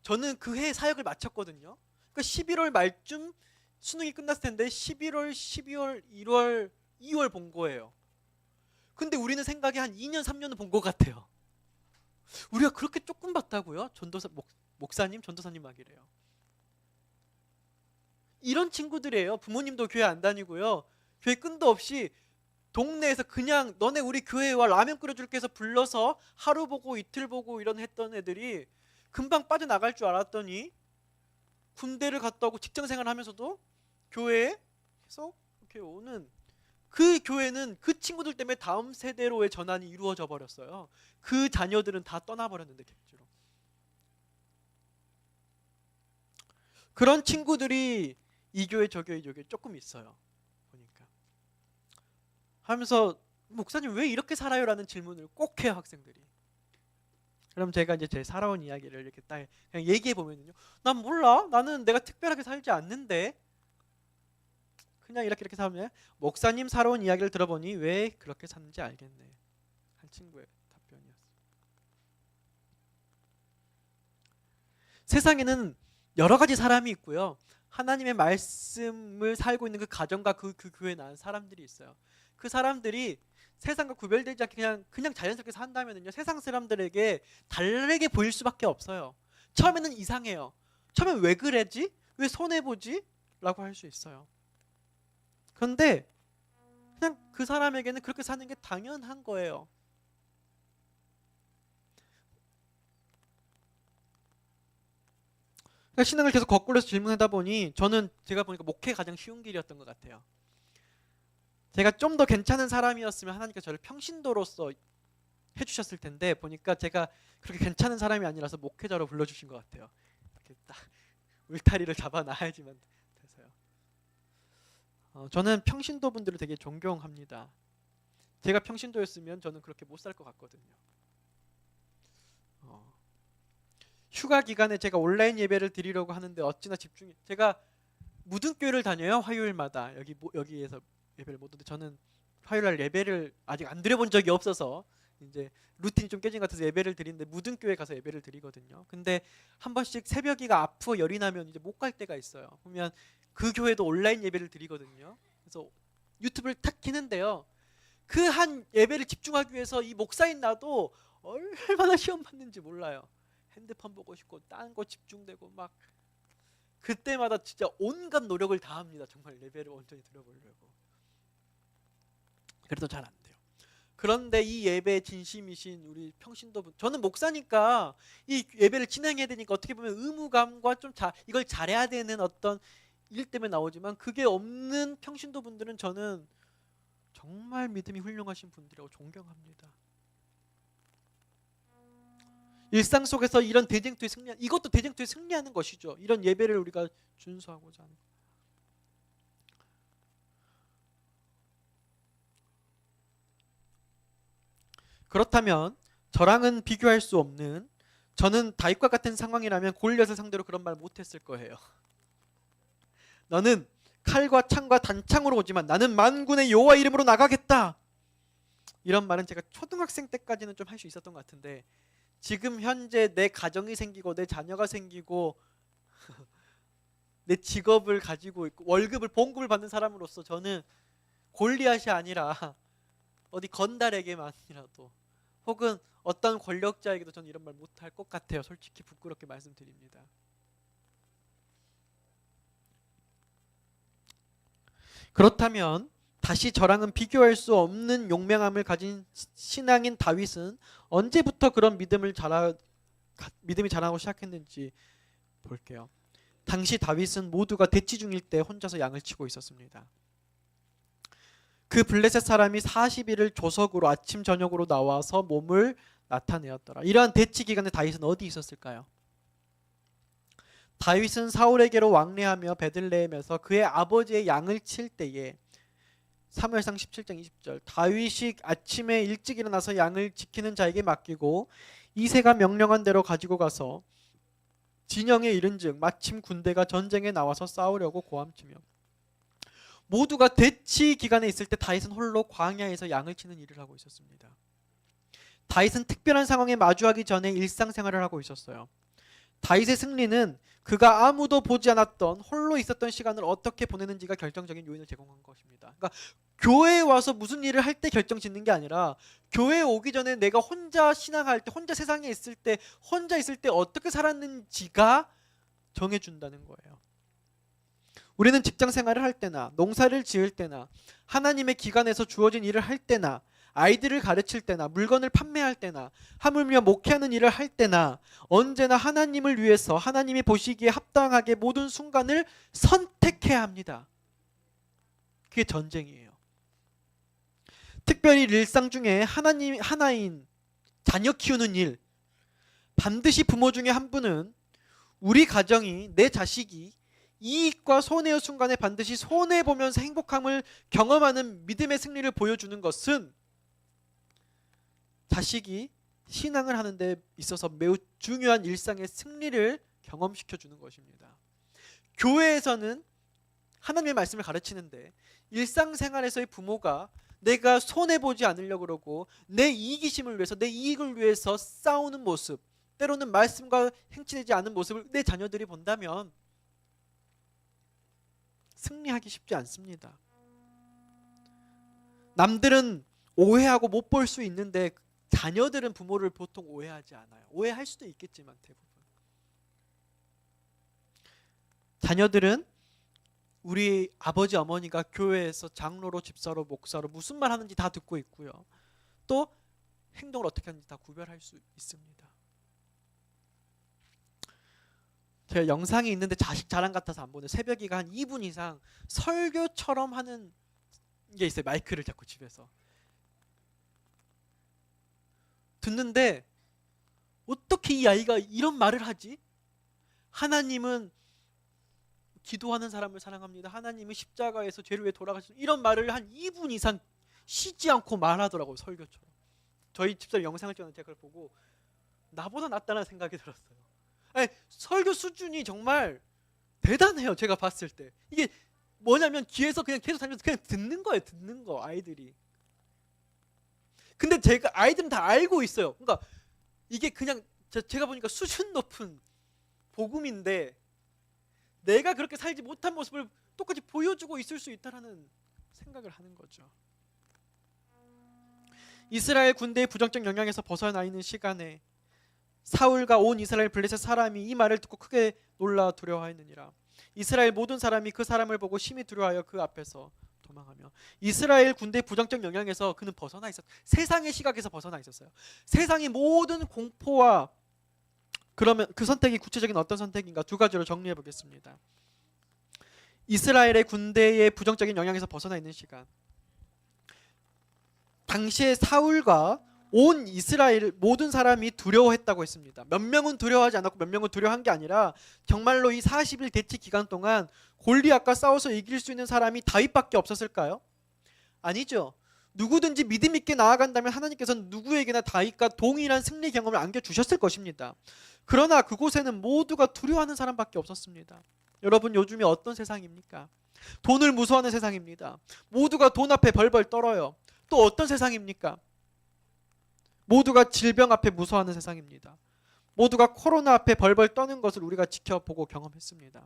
A: 저는 그 해 사역을 마쳤거든요. 그러니까 11월 말쯤 수능이 끝났을 텐데 11월, 12월, 1월, 2월 본 거예요. 근데 우리는 생각이 한 2년, 3년은 본 것 같아요. 우리가 그렇게 조금 봤다고요? 목사님, 전도사님 말이래요. 이런 친구들이에요. 부모님도 교회 안 다니고요. 교회 끈도 없이 동네에서 그냥 너네 우리 교회에 와 라면 끓여줄게 해서 불러서 하루 보고 이틀 보고 이런 했던 애들이 금방 빠져나갈 줄 알았더니 군대를 갔다 오고 직장생활 하면서도 교회에 계속 이렇게 오는 그 교회는 그 친구들 때문에 다음 세대로의 전환이 이루어져 버렸어요. 그 자녀들은 다 떠나버렸는데 객지로. 그런 친구들이 이 교회 저 교회 조금 있어요. 보니까 하면서 목사님 왜 이렇게 살아요라는 질문을 꼭 해요 학생들이. 그럼 제가 이제 제 살아온 이야기를 이렇게 딱 그냥 얘기해 보면요. 난 몰라. 나는 내가 특별하게 살지 않는데 그냥 이렇게 살면 목사님 살아온 이야기를 들어보니 왜 그렇게 사는지 알겠네. 한 친구의 답변이었어요. 세상에는 여러 가지 사람이 있고요. 하나님의 말씀을 살고 있는 그 가정과 그 교회에 나온 사람들이 있어요. 그 사람들이 세상과 구별되지 않게 그냥 자연스럽게 산다면요. 세상 사람들에게 다르게 보일 수밖에 없어요. 처음에는 이상해요. 처음엔 왜 그래지? 왜 손해보지? 라고 할 수 있어요. 그런데 그냥 그 사람에게는 그렇게 사는 게 당연한 거예요. 그러니까 신앙을 계속 거꾸로 해서 질문하다 보니 제가 보니까 목회 가장 쉬운 길이었던 것 같아요. 제가 좀 더 괜찮은 사람이었으면 하나님께서 저를 평신도로서 해주셨을 텐데 보니까 제가 그렇게 괜찮은 사람이 아니라서 목회자로 불러주신 것 같아요. 이렇게 딱 울타리를 잡아놔야지만 돼서요. 저는 평신도 분들을 되게 존경합니다. 제가 평신도였으면 저는 그렇게 못 살 것 같거든요. 휴가 기간에 제가 온라인 예배를 드리려고 하는데 어찌나 제가 무등교회를 다녀요. 화요일마다 여기에서 예배를 못 드는데 저는 화요일날 예배를 아직 안 드려본 적이 없어서 이제 루틴이 좀 깨진 것 같아서 예배를 드리는데 무등교회 가서 예배를 드리거든요. 근데 한 번씩 새벽이가 아프고 열이 나면 이제 못 갈 때가 있어요. 그러면 그 교회도 온라인 예배를 드리거든요. 그래서 유튜브를 탁 키는데요. 그 한 예배를 집중하기 위해서 이 목사인 나도 얼마나 시험 받는지 몰라요. 핸드폰 보고 싶고 딴 거 집중되고 막 그때마다 진짜 온갖 노력을 다합니다. 정말 예배를 온전히 드려보려고. 그래도 잘 안 돼요. 그런데 이 예배에 진심이신 우리 평신도분, 저는 목사니까 이 예배를 진행해야 되니까 어떻게 보면 의무감과 좀 이걸 잘해야 되는 어떤 일 때문에 나오지만 그게 없는 평신도분들은 저는 정말 믿음이 훌륭하신 분들이라고 존경합니다. 일상 속에서 이런 대쟁투에 이것도 대쟁투에 승리하는 것이죠. 이런 예배를 우리가 준수하고자 하는. 그렇다면 저랑은 비교할 수 없는, 저는 다윗과 같은 상황이라면 골리앗을 상대로 그런 말 못했을 거예요. 너는 칼과 창과 단창으로 오지만 나는 만군의 여호와 이름으로 나가겠다. 이런 말은 제가 초등학생 때까지는 좀 할 수 있었던 것 같은데, 지금 현재 내 가정이 생기고 내 자녀가 생기고 내 직업을 가지고 있고 월급을 봉급을 받는 사람으로서 저는 골리앗이 아니라 어디 건달에게만이라도 혹은 어떤 권력자에게도 저는 이런 말 못할 것 같아요. 솔직히 부끄럽게 말씀드립니다. 그렇다면 다시 저랑은 비교할 수 없는 용맹함을 가진 신앙인 다윗은 언제부터 그런 믿음이 자라고 시작했는지 볼게요. 당시 다윗은 모두가 대치 중일 때 혼자서 양을 치고 있었습니다. 그 블레셋 사람이 40일을 조석으로 아침 저녁으로 나와서 몸을 나타내었더라. 이러한 대치 기간에 다윗은 어디 있었을까요? 다윗은 사울에게로 왕래하며 베들레헴에서 그의 아버지의 양을 칠 때에, 사무엘상 17장 20절, 다윗이 아침에 일찍 일어나서 양을 지키는 자에게 맡기고 이새가 명령한 대로 가지고 가서 진영에 이른즉 마침 군대가 전쟁에 나와서 싸우려고 고함치며. 모두가 대치 기간에 있을 때 다윗은 홀로 광야에서 양을 치는 일을 하고 있었습니다. 다윗은 특별한 상황에 마주하기 전에 일상생활을 하고 있었어요. 다윗의 승리는 그가 아무도 보지 않았던 홀로 있었던 시간을 어떻게 보내는지가 결정적인 요인을 제공한 것입니다. 그러니까 교회에 와서 무슨 일을 할 때 결정짓는 게 아니라 교회에 오기 전에 내가 혼자 신앙할 때, 혼자 세상에 있을 때, 혼자 있을 때 어떻게 살았는지가 정해준다는 거예요. 우리는 직장 생활을 할 때나 농사를 지을 때나 하나님의 기관에서 주어진 일을 할 때나 아이들을 가르칠 때나 물건을 판매할 때나 하물며 목회하는 일을 할 때나 언제나 하나님을 위해서 하나님이 보시기에 합당하게 모든 순간을 선택해야 합니다. 그게 전쟁이에요. 특별히 일상 중에 하나인 자녀 키우는 일, 반드시 부모 중에 한 분은 우리 가정이, 내 자식이 이익과 손해의 순간에 반드시 손해보면서 행복함을 경험하는 믿음의 승리를 보여주는 것은 자식이 신앙을 하는 데 있어서 매우 중요한 일상의 승리를 경험시켜주는 것입니다. 교회에서는 하나님의 말씀을 가르치는데 일상생활에서의 부모가 내가 손해보지 않으려고 그러고 내 이기심을 위해서, 내 이익을 위해서 싸우는 모습, 때로는 말씀과 행치되지 않은 모습을 내 자녀들이 본다면 승리하기 쉽지 않습니다. 남들은 오해하고 못 볼 수 있는데 자녀들은 부모를 보통 오해하지 않아요. 오해할 수도 있겠지만 대부분. 자녀들은 우리 아버지 어머니가 교회에서 장로로, 집사로, 목사로 무슨 말 하는지 다 듣고 있고요. 또 행동을 어떻게 하는지 다 구별할 수 있습니다. 제가 영상이 있는데 자식 자랑 같아서 안 보네요. 새벽이가 한 2분 이상 설교처럼 하는 게 있어요. 마이크를 잡고 집에서 듣는데 어떻게 이 아이가 이런 말을 하지? 하나님은 기도하는 사람을 사랑합니다. 하나님은 십자가에서 죄를 위해 돌아가신, 이런 말을 한 2분 이상 쉬지 않고 말하더라고요. 설교처럼. 저희 집사람 영상을 찍었는데 제가 그걸 보고 나보다 낫다는 생각이 들었어요. 아니, 설교 수준이 정말 대단해요. 제가 봤을 때. 이게 뭐냐면 귀에서 그냥 계속 다니면서 그냥 듣는 거예요. 듣는 거, 아이들이. 근데 아이들은 다 알고 있어요. 그러니까 이게 그냥 제가 보니까 수준 높은 복음인데 내가 그렇게 살지 못한 모습을 똑같이 보여주고 있을 수 있다라는 생각을 하는 거죠. 이스라엘 군대의 부정적 영향에서 벗어나 있는 시간에 사울과 온 이스라엘 블레셋 사람이 이 말을 듣고 크게 놀라 두려워하였느니라. 이스라엘 모든 사람이 그 사람을 보고 심히 두려워하여 그 앞에서 도망하며. 이스라엘 군대의 부정적 영향에서 그는 벗어나 있었어요. 세상의 시각에서 벗어나 있었어요. 세상의 모든 공포와, 그러면 그 선택이 구체적인 어떤 선택인가 두 가지로 정리해 보겠습니다. 이스라엘의 군대의 부정적인 영향에서 벗어나 있는 시간. 당시에 사울과 온 이스라엘 모든 사람이 두려워했다고 했습니다. 몇 명은 두려워하지 않았고 몇 명은 두려워한 게 아니라 정말로 이 40일 대치 기간 동안 골리앗과 싸워서 이길 수 있는 사람이 다윗밖에 없었을까요? 아니죠. 누구든지 믿음 있게 나아간다면 하나님께서는 누구에게나 다윗과 동일한 승리 경험을 안겨주셨을 것입니다. 그러나 그곳에는 모두가 두려워하는 사람밖에 없었습니다. 여러분, 요즘에 어떤 세상입니까? 돈을 무서워하는 세상입니다. 모두가 돈 앞에 벌벌 떨어요. 또 어떤 세상입니까? 모두가 질병 앞에 무서워하는 세상입니다. 모두가 코로나 앞에 벌벌 떠는 것을 우리가 지켜보고 경험했습니다.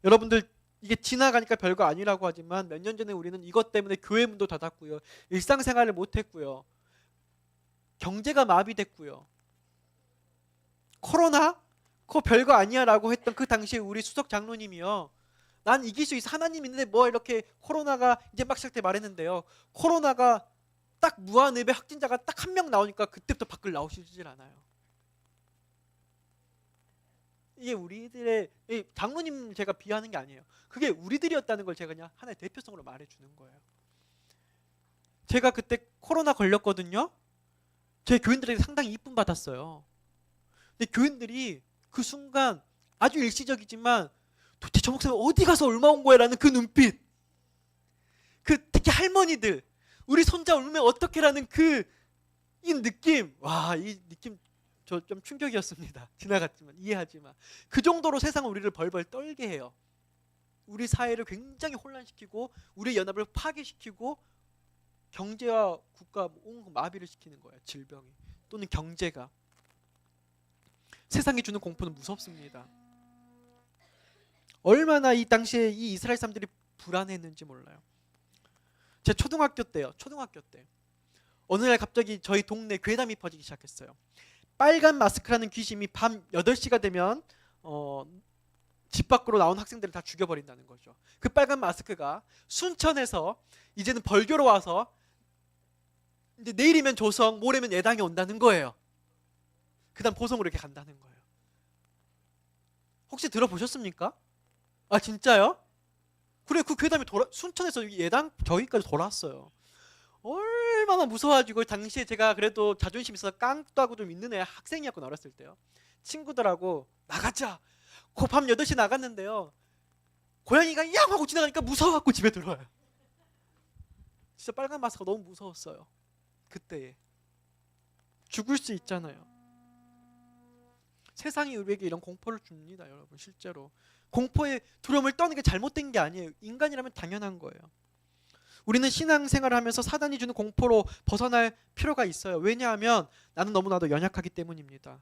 A: 여러분들, 이게 지나가니까 별거 아니라고 하지만 몇 년 전에 우리는 이것 때문에 교회 문도 닫았고요. 일상생활을 못했고요. 경제가 마비됐고요. 코로나? 그거 별거 아니야 라고 했던 그 당시에 우리 수석 장로님이요. 난 이길 수 있어. 하나님 있는데 뭐 이렇게 코로나가 이제 막 시작될 말했는데요. 코로나가 딱 무한의배 확진자가 딱 한 명 나오니까 그때부터 밖을 나오시질 않아요. 이게 우리들의, 장로님 제가 비하하는 게 아니에요. 그게 우리들이었다는 걸 제가 그냥 하나의 대표성으로 말해주는 거예요. 제가 그때 코로나 걸렸거든요. 제 교인들에게 상당히 이쁨 받았어요. 근데 교인들이 그 순간 아주 일시적이지만 도대체 저 목사님 어디 가서 얼마 온 거야? 라는 그 눈빛, 특히 할머니들 우리 손자 울면 어떡해라는 이 느낌, 와, 이 느낌 저 좀 충격이었습니다. 지나갔지만, 이해하지만 그 정도로 세상은 우리를 벌벌 떨게 해요. 우리 사회를 굉장히 혼란시키고 우리의 연합을 파괴시키고 경제와 국가 온 마비를 시키는 거예요. 질병이 또는 경제가. 세상이 주는 공포는 무섭습니다. 얼마나 이 당시에 이 이스라엘 사람들이 불안했는지 몰라요. 제 초등학교 때요. 초등학교 때 어느 날 갑자기 저희 동네 괴담이 퍼지기 시작했어요. 빨간 마스크라는 귀신이 밤 8시가 되면 집 밖으로 나온 학생들을 다 죽여버린다는 거죠. 그 빨간 마스크가 순천에서 이제는 벌교로 와서 이제 내일이면 조성, 모레면 예당에 온다는 거예요. 그 다음 보성으로 이렇게 간다는 거예요. 혹시 들어보셨습니까? 아, 진짜요? 그래, 그 괴담이 순천에서 예당 저기까지 돌아왔어요. 얼마나 무서워가지고 당시에 제가 그래도 자존심 있어서 깡도 하고 좀 있는 애 학생이었고, 어렸을 때요. 친구들하고 나가자. 그 밤 8시 나갔는데요. 고양이가 양 하고 지나가니까 무서워갖고 집에 들어와요. 진짜 빨간 마스크가 너무 무서웠어요. 그때에. 죽을 수 있잖아요. 세상이 우리에게 이런 공포를 줍니다, 여러분. 실제로 공포의 두려움을 떠는 게 잘못된 게 아니에요. 인간이라면 당연한 거예요. 우리는 신앙생활을 하면서 사단이 주는 공포로 벗어날 필요가 있어요. 왜냐하면 나는 너무나도 연약하기 때문입니다.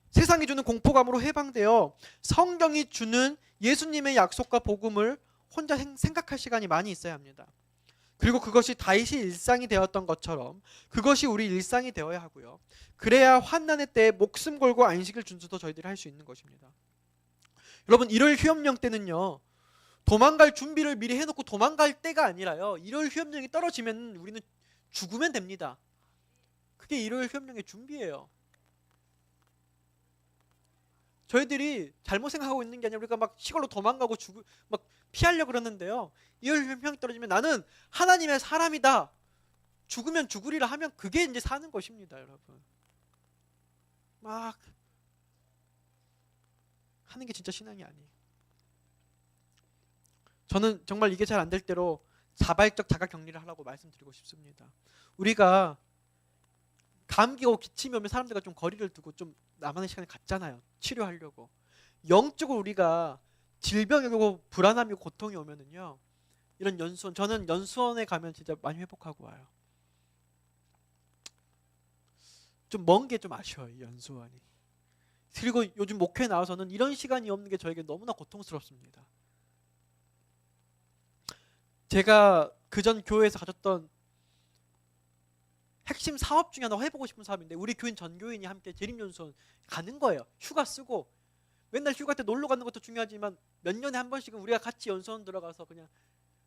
A: 세상이 주는 공포감으로 해방되어 성경이 주는 예수님의 약속과 복음을 혼자 생각할 시간이 많이 있어야 합니다. 그리고 그것이 다윗의 일상이 되었던 것처럼 그것이 우리 일상이 되어야 하고요. 그래야 환난의 때에 목숨 걸고 안식을 준수도 저희들이 할 수 있는 것입니다. 여러분, 일요일 휴업령 때는요, 도망갈 준비를 미리 해놓고 도망갈 때가 아니라요, 일요일 휴업령이 떨어지면 우리는 죽으면 됩니다. 그게 일요일 휴업령의 준비예요. 저희들이 잘못 생각하고 있는 게 아니라 우리가 막 시골로 도망가고 막 피하려고 그러는데요, 일요일 휴업령이 떨어지면 나는 하나님의 사람이다, 죽으면 죽으리라 하면 그게 이제 사는 것입니다. 여러분, 막 하는 게 진짜 신앙이 아니에요. 저는 정말 이게 잘 안 될 때로 자발적 자가 격리를 하라고 말씀드리고 싶습니다. 우리가 감기 오고 기침이 오면 사람들과 좀 거리를 두고 좀 나만의 시간을 갖잖아요. 치료하려고. 영적으로 우리가 질병이 오고 불안함이 오고 고통이 오면은요, 이런 연수원, 저는 연수원에 가면 진짜 많이 회복하고 와요. 좀 먼 게 좀 아쉬워요, 이 연수원이. 그리고 요즘 목회에 나와서는 이런 시간이 없는 게 저에게 너무나 고통스럽습니다. 제가 그전 교회에서 가졌던 핵심 사업 중에 하나 해보고 싶은 사업인데, 우리 교인 전 교인이 함께 재림연수원 가는 거예요. 휴가 쓰고. 맨날 휴가 때 놀러 가는 것도 중요하지만 몇 년에 한 번씩은 우리가 같이 연수원 들어가서 그냥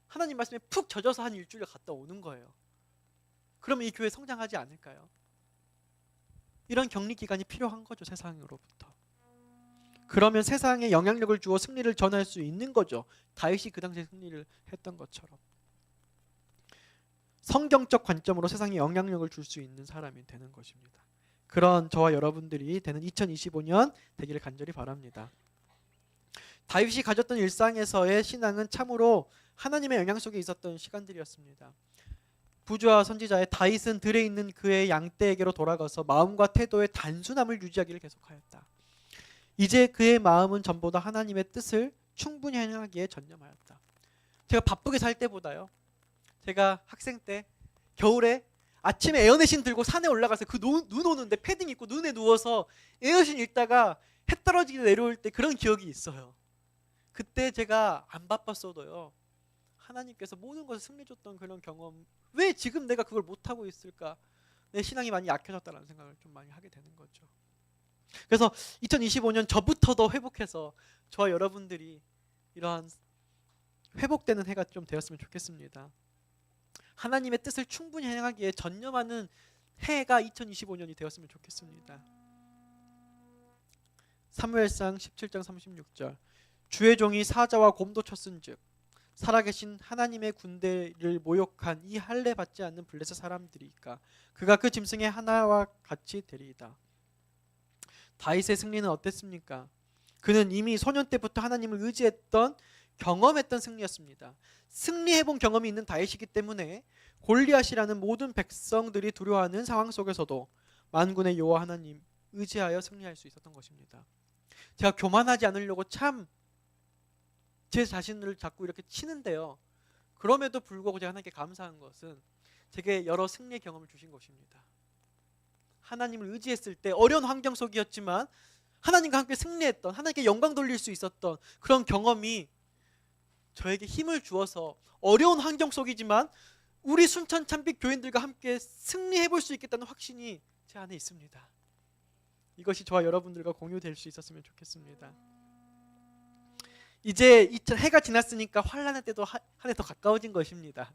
A: 하나님 말씀에 푹 젖어서 한 일주일 갔다 오는 거예요. 그러면 이 교회 성장하지 않을까요? 이런 격리 기간이 필요한 거죠, 세상으로부터. 그러면 세상에 영향력을 주어 승리를 전할 수 있는 거죠. 다윗이 그 당시에 승리를 했던 것처럼. 성경적 관점으로 세상에 영향력을 줄 수 있는 사람이 되는 것입니다. 그런 저와 여러분들이 되는 2025년 되기를 간절히 바랍니다. 다윗이 가졌던 일상에서의 신앙은 참으로 하나님의 영향 속에 있었던 시간들이었습니다. 부조와 선지자의 다윗은 들에 있는 그의 양떼에게로 돌아가서 마음과 태도의 단순함을 유지하기를 계속하였다. 이제 그의 마음은 전보다 하나님의 뜻을 충분히 행하기에 전념하였다. 제가 바쁘게 살 때보다요, 제가 학생 때 겨울에 아침에 에어컨 들고 산에 올라가서 그 눈 오는데 패딩 입고 눈에 누워서 에어컨 읽다가 해 떨어지게 내려올 때 그런 기억이 있어요. 그때 제가 안 바빴어도요, 하나님께서 모든 것을 승리 줬던 그런 경험, 왜 지금 내가 그걸 못하고 있을까? 내 신앙이 많이 약해졌다는 생각을 좀 많이 하게 되는 거죠. 그래서 2025년 저부터 더 회복해서 저와 여러분들이 이러한 회복되는 해가 좀 되었으면 좋겠습니다. 하나님의 뜻을 충분히 행하기에 전념하는 해가 2025년이 되었으면 좋겠습니다. 사무엘상 17장 36절, 주의 종이 사자와 곰도 쳤은즉 살아계신 하나님의 군대를 모욕한 이 할례 받지 않는 블레셋 사람들이니까 그가 그 짐승의 하나와 같이 되리이다. 다윗의 승리는 어땠습니까? 그는 이미 소년 때부터 하나님을 의지했던, 경험했던 승리였습니다. 승리해본 경험이 있는 다윗이기 때문에 골리앗이라는 모든 백성들이 두려워하는 상황 속에서도 만군의 여호와 하나님 의지하여 승리할 수 있었던 것입니다. 제가 교만하지 않으려고 참 제 자신을 자꾸 이렇게 치는데요, 그럼에도 불구하고 제가 하나님께 감사한 것은 제게 여러 승리의 경험을 주신 것입니다. 하나님을 의지했을 때 어려운 환경 속이었지만 하나님과 함께 승리했던, 하나님께 영광 돌릴 수 있었던 그런 경험이 저에게 힘을 주어서 어려운 환경 속이지만 우리 순천 참빛 교인들과 함께 승리해 볼 수 있겠다는 확신이 제 안에 있습니다. 이것이 저와 여러분들과 공유될 수 있었으면 좋겠습니다. 이제 해가 지났으니까 환란의 때도 한 해 더 가까워진 것입니다.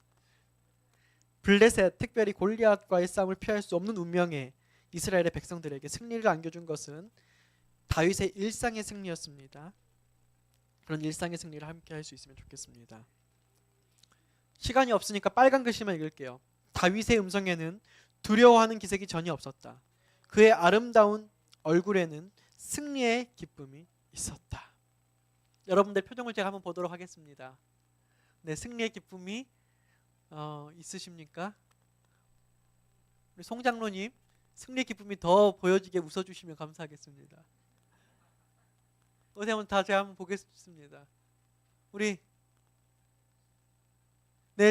A: 블레셋, 특별히 골리앗과의 싸움을 피할 수 없는 운명에 이스라엘의 백성들에게 승리를 안겨준 것은 다윗의 일상의 승리였습니다. 그런 일상의 승리를 함께 할 수 있으면 좋겠습니다. 시간이 없으니까 빨간 글씨만 읽을게요. 다윗의 음성에는 두려워하는 기색이 전혀 없었다. 그의 아름다운 얼굴에는 승리의 기쁨이 있었다. 여러분들 표정을 제가 한번 보도록 하겠습니다. 네, 승리의 기쁨이 있으십니까? 우리 송 장로님, 승리의 기쁨이 더 보여지게 웃어주시면 감사하겠습니다. 어디 한번 다 제가 한번 보겠습니다. 우리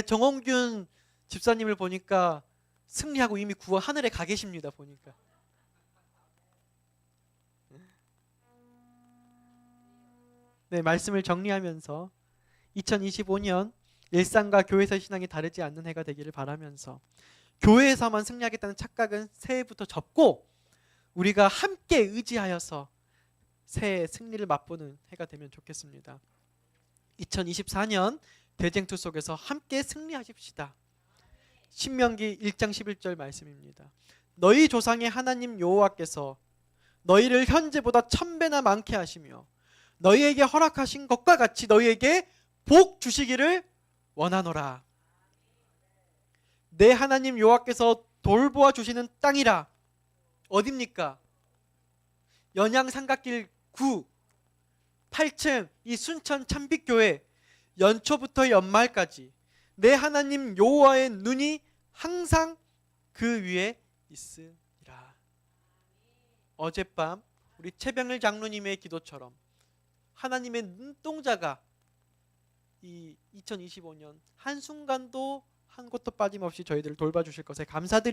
A: 정홍균 집사님을 보니까 승리하고 이미 하늘에 가 계십니다. 보니까. 네, 말씀을 정리하면서 2025년 일상과 교회에서의 신앙이 다르지 않는 해가 되기를 바라면서, 교회에서만 승리하겠다는 착각은 새해부터 접고 우리가 함께 의지하여서 새해 승리를 맛보는 해가 되면 좋겠습니다. 2024년 대쟁투 속에서 함께 승리하십시다. 신명기 1장 11절 말씀입니다. 너희 조상의 하나님 여호와께서 너희를 현재보다 1000배나 많게 하시며 너희에게 허락하신 것과 같이 너희에게 복 주시기를 원하노라. 내 하나님 여호와께서 돌보아 주시는 땅이라. 어딥니까? 연양 삼각길 9 8층 이 순천 참빛교회, 연초부터 연말까지 내 하나님 여호와의 눈이 항상 그 위에 있으리라. 어젯밤 우리 최병일 장로님의 기도처럼 하나님의 눈동자가 이 2025년 한순간도 한 곳도 빠짐없이 저희들을 돌봐주실 것에 감사드립니다.